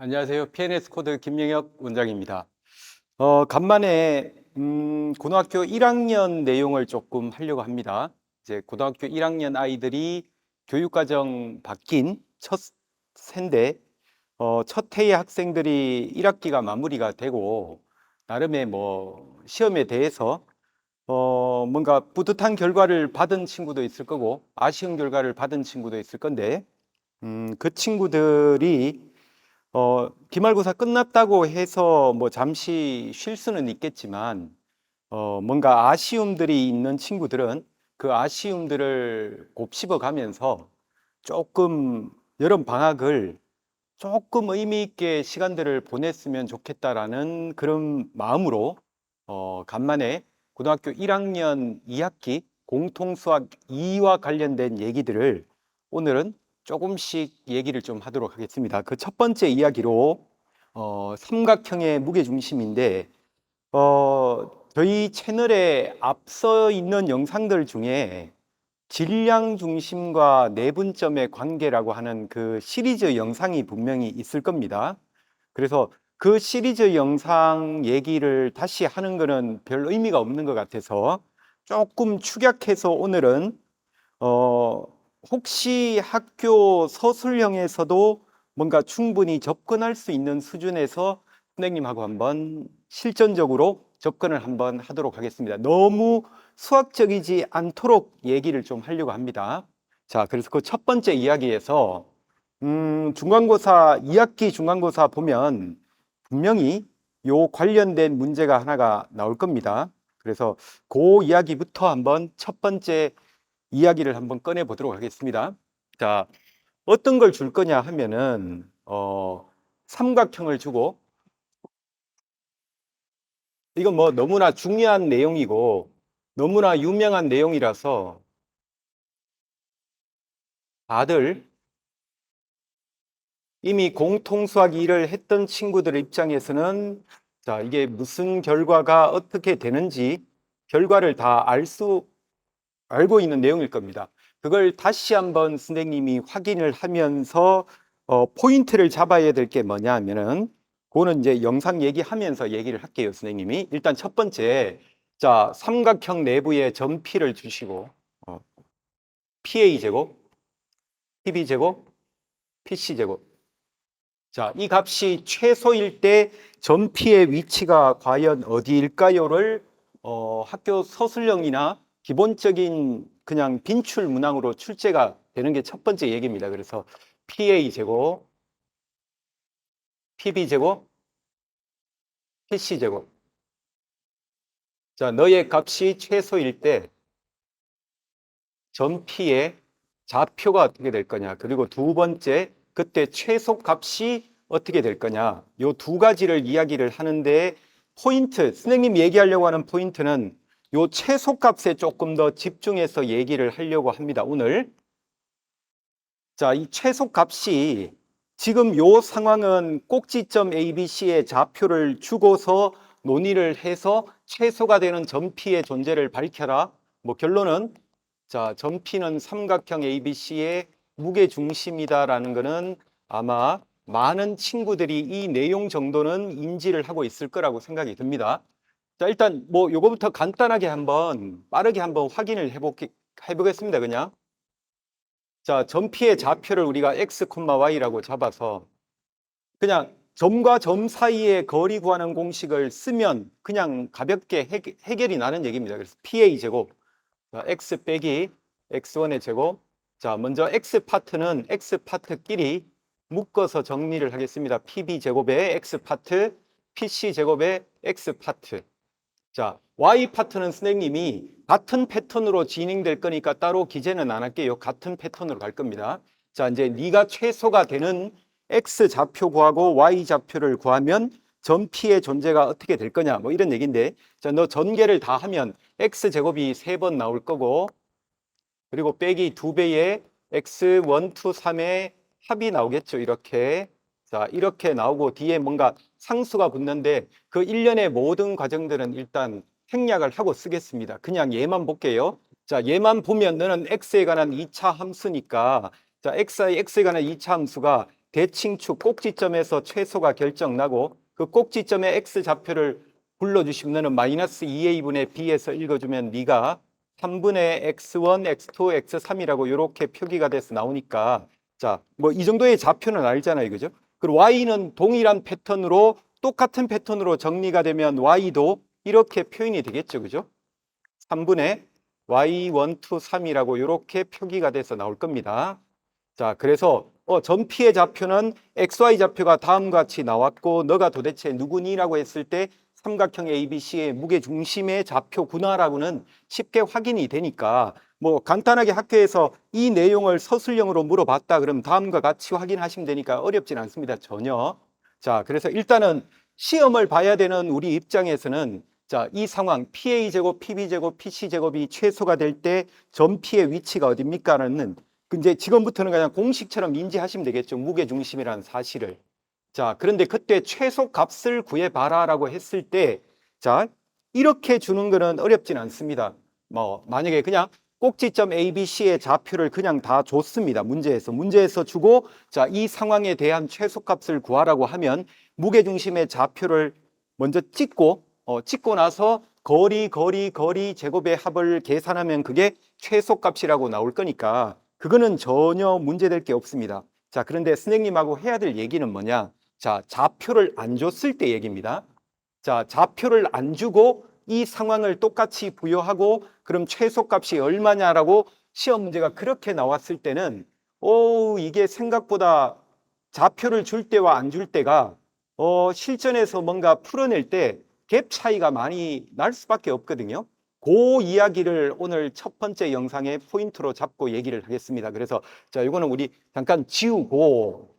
안녕하세요. PNS 코드 김영혁 원장입니다. 간만에 고등학교 1학년 내용을 조금 하려고 합니다. 이제 고등학교 1학년 아이들이 교육과정 바뀐 첫 세인데 첫 해의 학생들이 1학기가 마무리가 되고 나름의 뭐 시험에 대해서 뭔가 뿌듯한 결과를 받은 친구도 있을 거고 아쉬운 결과를 받은 친구도 있을 건데 그 친구들이 기말고사 끝났다고 해서 뭐 잠시 쉴 수는 있겠지만, 뭔가 아쉬움들이 있는 친구들은 그 아쉬움들을 곱씹어 가면서 조금 여름 방학을 조금 의미 있게 시간들을 보냈으면 좋겠다라는 그런 마음으로, 간만에 고등학교 1학년 2학기 공통수학 2와 관련된 얘기들을 오늘은 조금씩 얘기를 좀 하도록 하겠습니다. 그 첫 번째 이야기로 삼각형의 무게중심인데 저희 채널에 앞서 있는 영상들 중에 질량 중심과 내분점의 관계라고 하는 그 시리즈 영상이 분명히 있을 겁니다. 그래서 그 시리즈 영상 얘기를 다시 하는 거는 별 의미가 없는 것 같아서 조금 축약해서 오늘은 어, 혹시 학교 서술형에서도 뭔가 충분히 접근할 수 있는 수준에서 선생님하고 한번 실전적으로 접근을 한번 하도록 하겠습니다. 너무 수학적이지 않도록 얘기를 좀 하려고 합니다. 자, 그래서 그 첫 번째 이야기에서 중간고사 2학기 중간고사 보면 분명히 요 관련된 문제가 하나가 나올 겁니다. 그래서 그 이야기부터 한번 첫 번째 이야기를 한번 꺼내 보도록 하겠습니다. 자, 어떤 걸 줄 거냐 하면은 삼각형을 주고, 이건 뭐 너무나 중요한 내용이고 너무나 유명한 내용이라서 다들 이미 공통수학 2를 했던 친구들 입장에서는 자, 이게 무슨 결과가 어떻게 되는지 결과를 다 알고 있는 내용일 겁니다. 그걸 다시 한번 선생님이 확인을 하면서 포인트를 잡아야 될 게 뭐냐 하면은 그거는 이제 영상 얘기하면서 얘기를 할게요, 선생님이. 일단 첫 번째, 자, 삼각형 내부에 점 P를 주시고 어, PA 제곱, PB 제곱, PC 제곱. 자, 이 값이 최소일 때 점 P의 위치가 과연 어디일까요를 학교 서술형이나 기본적인 그냥 빈출 문항으로 출제가 되는 게 첫 번째 얘기입니다. 그래서 PA 제곱, PB 제곱, PC 제곱. 자, 너의 값이 최소일 때 점 P의 좌표가 어떻게 될 거냐. 그리고 두 번째, 그때 최소 값이 어떻게 될 거냐. 요 두 가지를 이야기를 하는데 포인트, 선생님 얘기하려고 하는 포인트는 요 최소 값에 조금 더 집중해서 얘기를 하려고 합니다, 오늘. 자, 이 최소 값이 지금 요 상황은 꼭지점 ABC의 좌표를 주고서 논의를 해서 최소가 되는 점 P의 존재를 밝혀라. 뭐 결론은 자, 점 P는 삼각형 ABC의 무게 중심이다라는 것은 아마 많은 친구들이 이 내용 정도는 인지를 하고 있을 거라고 생각이 듭니다. 자, 일단 뭐 요거부터 간단하게 한번 빠르게 한번 확인을 해보겠습니다. 그냥. 자, 점 P의 좌표를 우리가 x, y라고 잡아서 그냥 점과 점 사이의 거리 구하는 공식을 쓰면 그냥 가볍게 해결이 나는 얘기입니다. 그래서 PA 제곱, 자, x 빼기 x1의 제곱. 자, 먼저 x 파트는 x 파트끼리 묶어서 정리를 하겠습니다. PB 제곱의 x 파트, PC 제곱의 x 파트. 자, Y 파트는 선생님이 같은 패턴으로 진행될 거니까 따로 기재는 안 할게요. 같은 패턴으로 갈 겁니다. 자, 이제 네가 최소가 되는 X 좌표 구하고 Y 좌표를 구하면 점 P의 존재가 어떻게 될 거냐 뭐 이런 얘기인데, 자, 너 전개를 다 하면 X 제곱이 3번 나올 거고 그리고 빼기 2배의 X 1, 2, 3의 합이 나오겠죠. 이렇게. 자, 이렇게 나오고 뒤에 뭔가 상수가 붙는데 그 일련의 모든 과정들은 일단 생략을 하고 쓰겠습니다. 그냥 얘만 볼게요. 자, 얘만 보면 너는 x에 관한 2차 함수니까 자, x에 관한 2차 함수가 대칭축 꼭지점에서 최소가 결정나고 그 꼭지점의 x 좌표를 불러주시면 너는 마이너스 2a분의 b에서 읽어주면 네가 3분의 x1, x2, x3이라고 이렇게 표기가 돼서 나오니까 자, 뭐 이 정도의 좌표는 알잖아요. 그죠? 그리고 y는 동일한 패턴으로 똑같은 패턴으로 정리가 되면 y도 이렇게 표현이 되겠죠. 그죠? 3분의 y1, 2, 3이라고 이렇게 표기가 돼서 나올 겁니다. 자, 그래서 전피의 좌표는 XY 좌표가 다음과 같이 나왔고 너가 도대체 누구니라고 했을 때 삼각형 ABC의 무게중심의 좌표구나라고는 쉽게 확인이 되니까 뭐 간단하게 학교에서 이 내용을 서술형으로 물어봤다 그러면 다음과 같이 확인하시면 되니까 어렵진 않습니다. 전혀. 자, 그래서 일단은 시험을 봐야 되는 우리 입장에서는 자, 이 상황 PA제곱, PB제곱, PC제곱이 최소가 될 때 전피의 위치가 어딥니까라는 이제 지금부터는 그냥 공식처럼 인지하시면 되겠죠. 무게중심이라는 사실을. 자, 그런데 그때 최소 값을 구해봐라라고 했을 때, 자, 이렇게 주는 거는 어렵진 않습니다. 뭐, 만약에 그냥 꼭지점 ABC의 좌표를 그냥 다 줬습니다. 문제에서 주고, 자, 이 상황에 대한 최소 값을 구하라고 하면 무게중심의 좌표를 먼저 찍고 나서 거리 제곱의 합을 계산하면 그게 최소 값이라고 나올 거니까 그거는 전혀 문제될 게 없습니다. 자, 그런데 선생님하고 해야 될 얘기는 뭐냐? 자, 좌표를 안 줬을 때 얘기입니다. 자, 좌표를 안 주고 이 상황을 똑같이 부여하고 그럼 최소 값이 얼마냐라고 시험 문제가 그렇게 나왔을 때는 이게 생각보다 좌표를 줄 때와 안 줄 때가 실전에서 뭔가 풀어낼 때 갭 차이가 많이 날 수밖에 없거든요. 그 이야기를 오늘 첫 번째 영상의 포인트로 잡고 얘기를 하겠습니다. 그래서 자, 이거는 우리 잠깐 지우고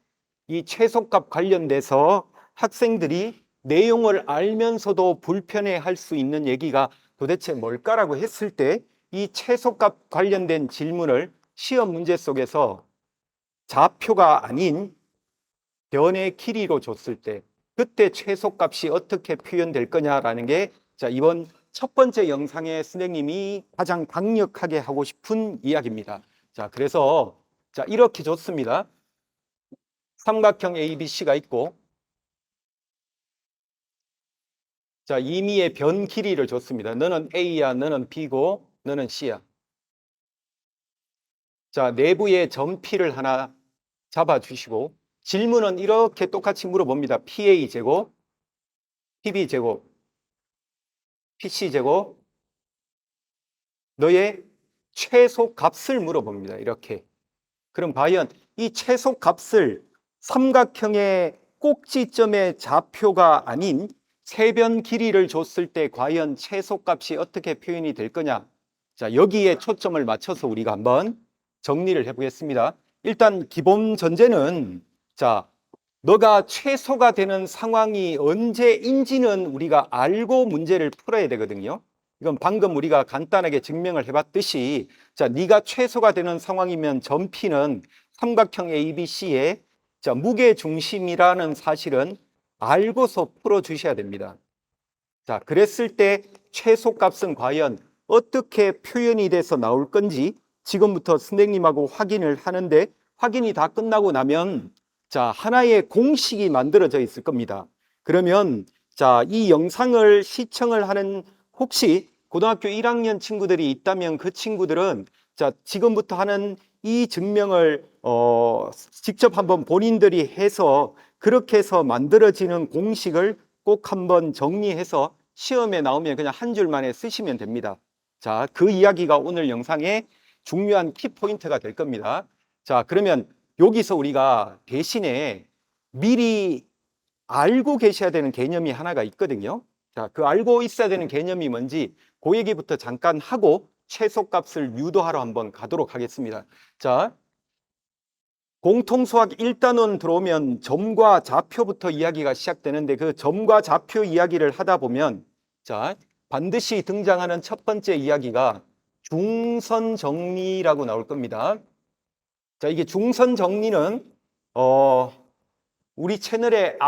이 최소값 관련돼서 학생들이 내용을 알면서도 불편해할 수 있는 얘기가 도대체 뭘까라고 했을 때 이 최소값 관련된 질문을 시험 문제 속에서 좌표가 아닌 변의 길이로 줬을 때 그때 최소값이 어떻게 표현될 거냐라는 게 자, 이번 첫 번째 영상에 선생님이 가장 강력하게 하고 싶은 이야기입니다. 자, 그래서 자, 이렇게 줬습니다. 삼각형 ABC가 있고 자, 임의의 변 길이를 줬습니다. 너는 A야, 너는 B고 너는 C야. 자, 내부의 점 P를 하나 잡아주시고 질문은 이렇게 똑같이 물어봅니다. PA제곱, PB제곱, PC제곱 너의 최소 값을 물어봅니다. 이렇게. 그럼 과연 이 최소 값을 삼각형의 꼭지점의 좌표가 아닌 세변 길이를 줬을 때 과연 최소 값이 어떻게 표현이 될 거냐? 자, 여기에 초점을 맞춰서 우리가 한번 정리를 해보겠습니다. 일단 기본 전제는 자, 너가 최소가 되는 상황이 언제인지는 우리가 알고 문제를 풀어야 되거든요. 이건 방금 우리가 간단하게 증명을 해봤듯이 자, 네가 최소가 되는 상황이면 점 P는 삼각형 ABC의 자, 무게중심이라는 사실은 알고서 풀어주셔야 됩니다. 자, 그랬을 때 최소값은 과연 어떻게 표현이 돼서 나올 건지 지금부터 선생님하고 확인을 하는데 확인이 다 끝나고 나면 자, 하나의 공식이 만들어져 있을 겁니다. 그러면 자, 이 영상을 시청을 하는 혹시 고등학교 1학년 친구들이 있다면 그 친구들은 자, 지금부터 하는 이 증명을 직접 한번 본인들이 해서 그렇게 해서 만들어지는 공식을 꼭 한번 정리해서 시험에 나오면 그냥 한 줄 만에 쓰시면 됩니다. 자, 그 이야기가 오늘 영상의 중요한 키포인트가 될 겁니다. 자, 그러면 여기서 우리가 대신에 미리 알고 계셔야 되는 개념이 하나가 있거든요. 자, 그 알고 있어야 되는 개념이 뭔지 그 얘기부터 잠깐 하고 최소값을 유도하러 한번 가도록 하겠습니다. 자, 공통수학 1단원 들어오면 점과 좌표부터 이야기가 시작되는데 그 점과 좌표 이야기를 하다 보면 자, 반드시 등장하는 첫 번째 이야기가 중선 정리라고 나올 겁니다. 자, 이게 중선 정리는 우리 채널의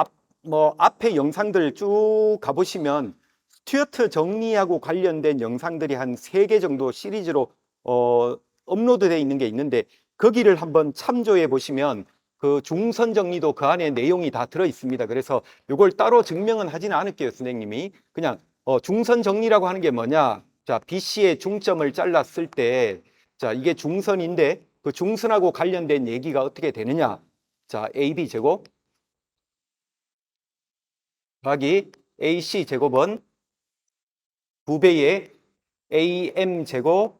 앞에 영상들 쭉 가보시면 스튜어트 정리하고 관련된 영상들이 한 3개 정도 시리즈로 업로드되어 있는 게 있는데 거기를 한번 참조해 보시면 그 중선 정리도 그 안에 내용이 다 들어 있습니다. 그래서 이걸 따로 증명은 하지는 않을게요, 선생님이. 그냥 중선 정리라고 하는 게 뭐냐? 자, BC의 중점을 잘랐을 때, 자, 이게 중선인데 그 중선하고 관련된 얘기가 어떻게 되느냐? 자, AB 제곱 더하기 AC 제곱은 2배의 AM 제곱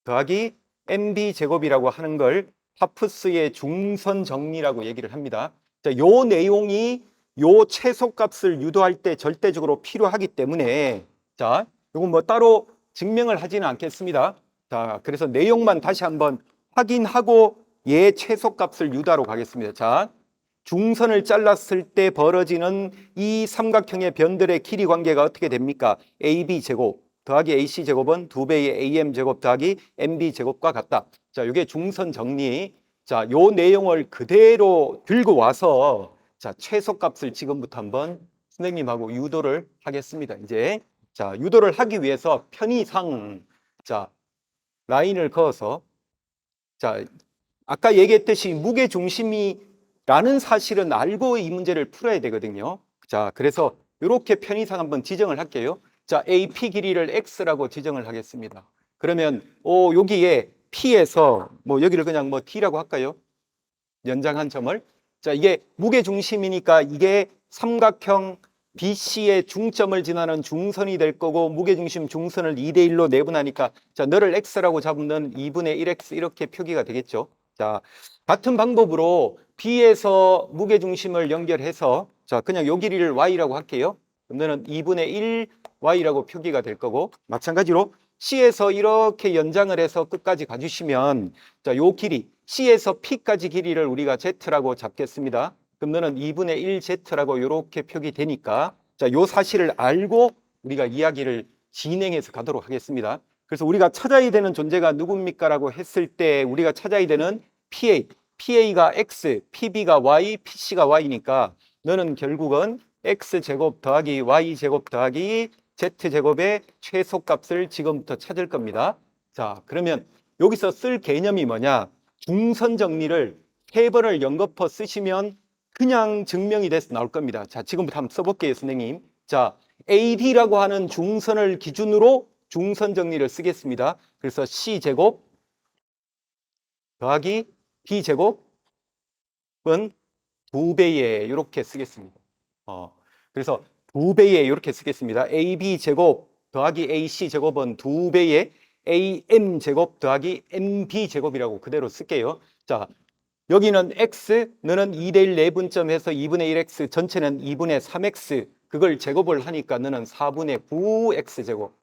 더하기 MB 제곱이라고 하는 걸 파프스의 중선 정리라고 얘기를 합니다. 자, 요 내용이 요 최소값을 유도할 때 절대적으로 필요하기 때문에 자, 요건 뭐 따로 증명을 하지는 않겠습니다. 자, 그래서 내용만 다시 한번 확인하고 얘 최소값을 유도하러 가겠습니다. 자, 중선을 잘랐을 때 벌어지는 이 삼각형의 변들의 길이 관계가 어떻게 됩니까? AB 제곱 더하기 AC 제곱은 2배의 AM 제곱 더하기 MB 제곱과 같다. 자, 이게 중선 정리. 자, 요 내용을 그대로 들고 와서 자, 최소값을 지금부터 한번 선생님하고 유도를 하겠습니다. 이제 자, 유도를 하기 위해서 편의상 자, 라인을 그어서 자, 아까 얘기했듯이 무게 중심이라는 사실은 알고 이 문제를 풀어야 되거든요. 자, 그래서 이렇게 편의상 한번 지정을 할게요. 자, AP 길이를 X라고 지정을 하겠습니다. 그러면 여기에 P에서 뭐 여기를 그냥 뭐 D라고 할까요? 연장한 점을. 자, 이게 무게 중심이니까 이게 삼각형 BC의 중점을 지나는 중선이 될 거고 무게 중심 중선을 2대 1로 내분하니까 자, 너를 X라고 잡으면 2분의 1X 이렇게 표기가 되겠죠. 자, 같은 방법으로 B에서 무게 중심을 연결해서 자, 그냥 요 길이를 Y라고 할게요. 그러면 2분의 1 Y라고 표기가 될 거고 마찬가지로 C에서 이렇게 연장을 해서 끝까지 가주시면 자, 요 길이 C에서 P까지 길이를 우리가 Z라고 잡겠습니다. 그러면 2분의 1Z라고 이렇게 표기되니까 자, 요 사실을 알고 우리가 이야기를 진행해서 가도록 하겠습니다. 그래서 우리가 찾아야 되는 존재가 누굽니까? 라고 했을 때 우리가 찾아야 되는 PA, PA가 X, PB가 Y, PC가 Y니까 너는 결국은 X제곱 더하기 Y제곱 더하기 Z제곱의 최소값을 지금부터 찾을 겁니다. 자, 그러면 여기서 쓸 개념이 뭐냐? 중선 정리를 3번을 연거푸 쓰시면 그냥 증명이 돼서 나올 겁니다. 자, 지금부터 한번 써볼게요, 선생님. 자, AD라고 하는 중선을 기준으로 중선 정리를 쓰겠습니다. 그래서 C제곱 더하기 B제곱은 2배에 이렇게 쓰겠습니다. 그래서 2배에 이렇게 쓰겠습니다. AB제곱 더하기 AC제곱은 2배의 AM제곱 더하기 MB제곱이라고 그대로 쓸게요. 자, 여기는 X, 너는 2대1 내분점해서 2분의 1X, 전체는 2분의 3X, 그걸 제곱을 하니까 너는 4분의 9X제곱.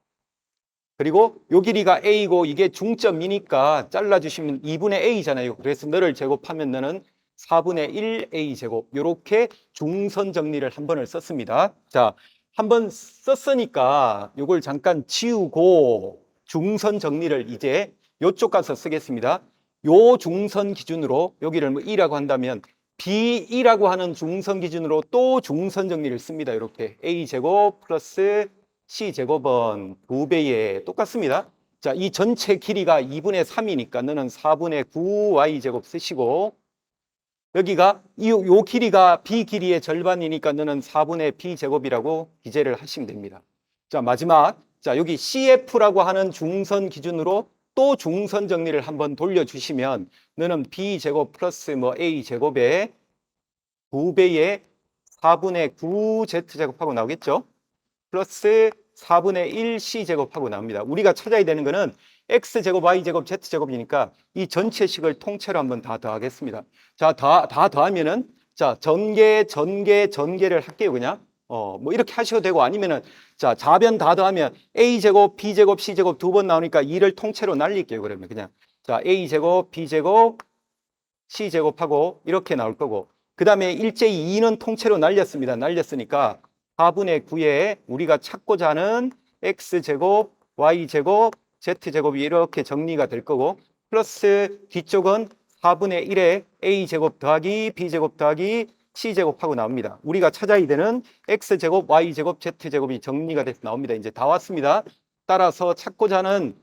그리고 요 길이가 A고 이게 중점이니까 잘라주시면 2분의 A잖아요. 그래서 너를 제곱하면 너는 4분의 1A제곱. 요렇게 중선 정리를 한 번을 썼습니다. 자, 한 번 썼으니까 요걸 잠깐 지우고 중선 정리를 이제 요쪽 가서 쓰겠습니다. 요 중선 기준으로 여기를 뭐 2라고 한다면 B2라고 하는 중선 기준으로 또 중선 정리를 씁니다. 이렇게 A제곱 플러스 C제곱은 2배에 똑같습니다. 자, 이 전체 길이가 2분의 3이니까 너는 4분의 9Y제곱 쓰시고 여기가 요 길이가 B 길이의 절반이니까 너는 4분의 B제곱이라고 기재를 하시면 됩니다. 자, 마지막 자, 여기 CF라고 하는 중선 기준으로 또 중선 정리를 한번 돌려주시면 너는 B제곱 플러스 뭐 A제곱에 2배의 4분의 9Z제곱하고 나오겠죠? 플러스 4분의 1 C제곱하고 나옵니다. 우리가 찾아야 되는 거는 X제곱, Y제곱, Z제곱이니까 이 전체식을 통째로 한번 다 더하겠습니다. 자, 다 더하면은 자, 전개를 할게요, 그냥. 뭐 이렇게 하셔도 되고 아니면은 자, 좌변 다 더하면 A제곱, B제곱, C제곱 2번 나오니까 2를 통째로 날릴게요, 그러면 그냥. 자, A제곱, B제곱, C제곱하고 이렇게 나올 거고 그 다음에 일제히 2는 통째로 날렸습니다. 날렸으니까 4분의 9에 우리가 찾고자 하는 X제곱, Y제곱, Z제곱이 이렇게 정리가 될 거고 플러스 뒤쪽은 4분의 1에 A제곱 더하기 B제곱 더하기 C제곱하고 나옵니다. 우리가 찾아야 되는 X제곱, Y제곱, Z제곱이 정리가 돼서 나옵니다. 이제 다 왔습니다. 따라서 찾고자 하는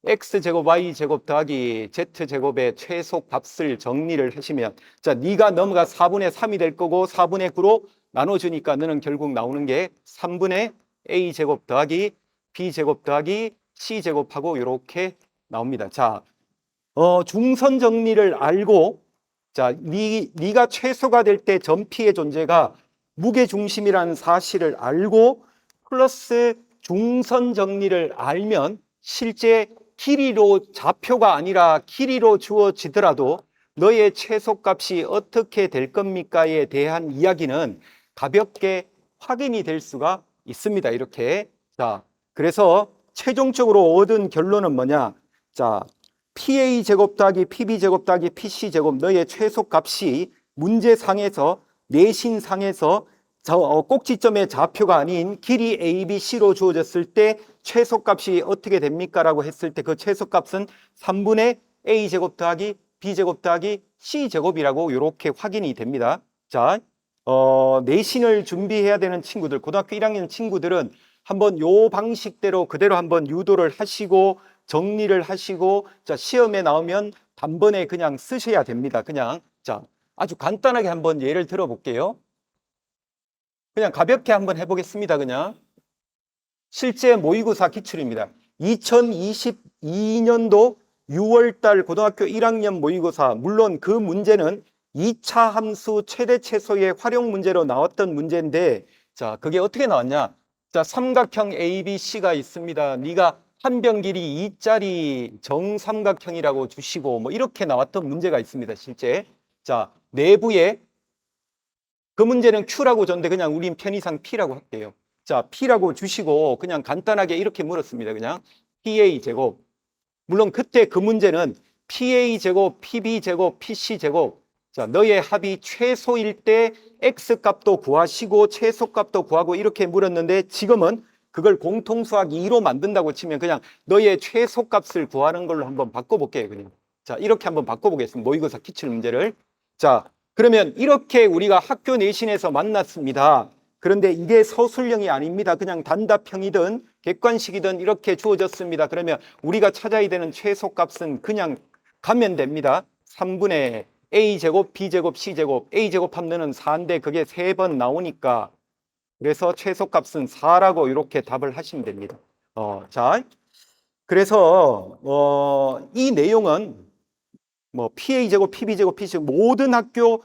x제곱 y제곱 더하기 z제곱의 최소값을 정리를 하시면, 자, 네가 넘어가 4분의 3이 될 거고 4분의 9로 나눠주니까 너는 결국 나오는 게 3분의 a제곱 더하기 b제곱 더하기 c제곱하고 이렇게 나옵니다. 자, 중선 정리를 알고, 자, 네가 최소가 될 때 전피의 존재가 무게중심이라는 사실을 알고 플러스 중선 정리를 알면 실제 길이로, 좌표가 아니라 길이로 주어지더라도 너의 최소값이 어떻게 될 겁니까에 대한 이야기는 가볍게 확인이 될 수가 있습니다. 이렇게. 자, 그래서 최종적으로 얻은 결론은 뭐냐? 자, PA제곱 더하기 PB제곱 더하기 PC제곱, 너의 최소값이 문제상에서, 내신상에서 꼭지점의 좌표가 아닌 길이 ABC로 주어졌을 때 최소값이 어떻게 됩니까? 라고 했을 때 그 최소값은 3분의 A제곱 더하기 B제곱 더하기 C제곱이라고 이렇게 확인이 됩니다. 자, 내신을 준비해야 되는 친구들, 고등학교 1학년 친구들은 한번 요 방식대로 그대로 한번 유도를 하시고 정리를 하시고, 자, 시험에 나오면 단번에 그냥 쓰셔야 됩니다. 그냥. 자, 아주 간단하게 한번 예를 들어 볼게요. 그냥 가볍게 한번 해보겠습니다. 그냥. 실제 모의고사 기출입니다. 2022년도 6월달 고등학교 1학년 모의고사, 물론 그 문제는 2차 함수 최대 최소의 활용 문제로 나왔던 문제인데, 자, 그게 어떻게 나왔냐? 자, 삼각형 ABC가 있습니다. 네가 한 변 길이 2짜리 정삼각형이라고 주시고 뭐 이렇게 나왔던 문제가 있습니다. 실제. 자, 내부에 그 문제는 Q라고 줬는데 그냥 우린 편의상 P라고 할게요. 자, P라고 주시고 그냥 간단하게 이렇게 물었습니다. 그냥 PA제곱. 물론 그때 그 문제는 PA제곱, PB제곱, PC제곱. 자, 너의 합이 최소일 때 X값도 구하시고 최소값도 구하고 이렇게 물었는데, 지금은 그걸 공통수학 2로 만든다고 치면 그냥 너의 최소값을 구하는 걸로 한번 바꿔볼게요. 그냥. 자, 이렇게 한번 바꿔보겠습니다. 모의고사 기출 문제를. 자, 그러면 이렇게 우리가 학교 내신에서 만났습니다. 그런데 이게 서술형이 아닙니다. 그냥 단답형이든 객관식이든 이렇게 주어졌습니다. 그러면 우리가 찾아야 되는 최소값은 그냥 가면 됩니다. 3분의 A제곱, B제곱, C제곱, A제곱 하면은 4인데 그게 3번 나오니까, 그래서 최소값은 4라고 이렇게 답을 하시면 됩니다. 자, 그래서 이 내용은 뭐 PA제곱, PB제곱, PC제곱 모든 학교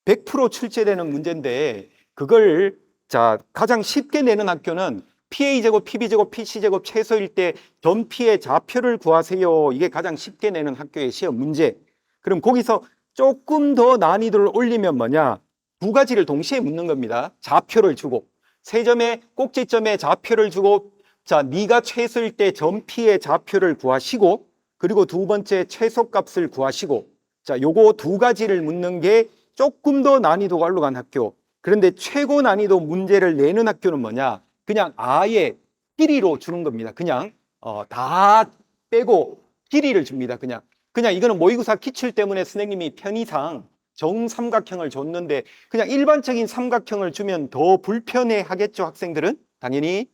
100% 출제되는 문제인데, 그걸 자 가장 쉽게 내는 학교는 PA제곱, PB제곱, PC제곱 최소일 때 전피의 좌표를 구하세요. 이게 가장 쉽게 내는 학교의 시험 문제. 그럼 거기서 조금 더 난이도를 올리면 뭐냐? 두 가지를 동시에 묻는 겁니다. 좌표를 주고, 세 점의 꼭지점에 좌표를 주고, 자, 네가 최소일 때 전피의 좌표를 구하시고, 그리고 두 번째 최소값을 구하시고, 자, 요거 두 가지를 묻는 게 조금 더 난이도가 올라간 학교. 그런데 최고 난이도 문제를 내는 학교는 뭐냐? 그냥 아예 길이로 주는 겁니다. 그냥 다 빼고 길이를 줍니다. 그냥 이거는 모의고사 기출 때문에 선생님이 편의상 정삼각형을 줬는데, 그냥 일반적인 삼각형을 주면 더 불편해 하겠죠, 학생들은? 당연히.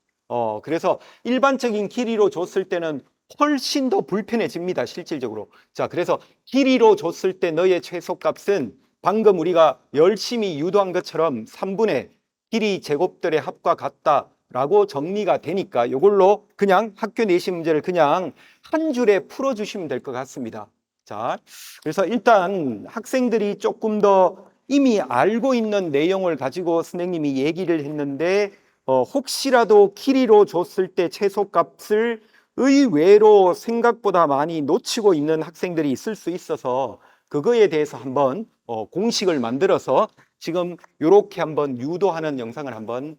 그래서 일반적인 길이로 줬을 때는 훨씬 더 불편해집니다, 실질적으로. 자, 그래서 길이로 줬을 때 너의 최소값은 방금 우리가 열심히 유도한 것처럼 3분의 길이 제곱들의 합과 같다라고 정리가 되니까 이걸로 그냥 학교 내신 문제를 그냥 한 줄에 풀어주시면 될 것 같습니다. 자, 그래서 일단 학생들이 조금 더 이미 알고 있는 내용을 가지고 선생님이 얘기를 했는데, 혹시라도 길이로 줬을 때 최소값을 의외로 생각보다 많이 놓치고 있는 학생들이 있을 수 있어서 그거에 대해서 한번 공식을 만들어서 지금 이렇게 한번 유도하는 영상을 한번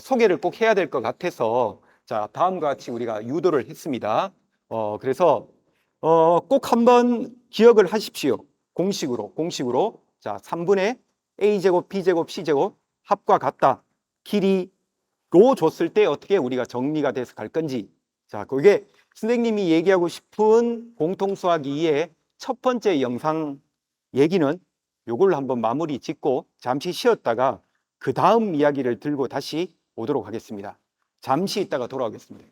소개를 꼭 해야 될 것 같아서, 자, 다음과 같이 우리가 유도를 했습니다. 그래서 꼭 한번 기억을 하십시오. 공식으로. 자, 3분의 A제곱, B제곱, C제곱 합과 같다. 길이로 줬을 때 어떻게 우리가 정리가 돼서 갈 건지. 자, 그게 선생님이 얘기하고 싶은 공통수학 2의 첫 번째 영상 얘기는 요걸로 한번 마무리 짓고 잠시 쉬었다가 그 다음 이야기를 들고 다시 오도록 하겠습니다. 잠시 있다가 돌아오겠습니다.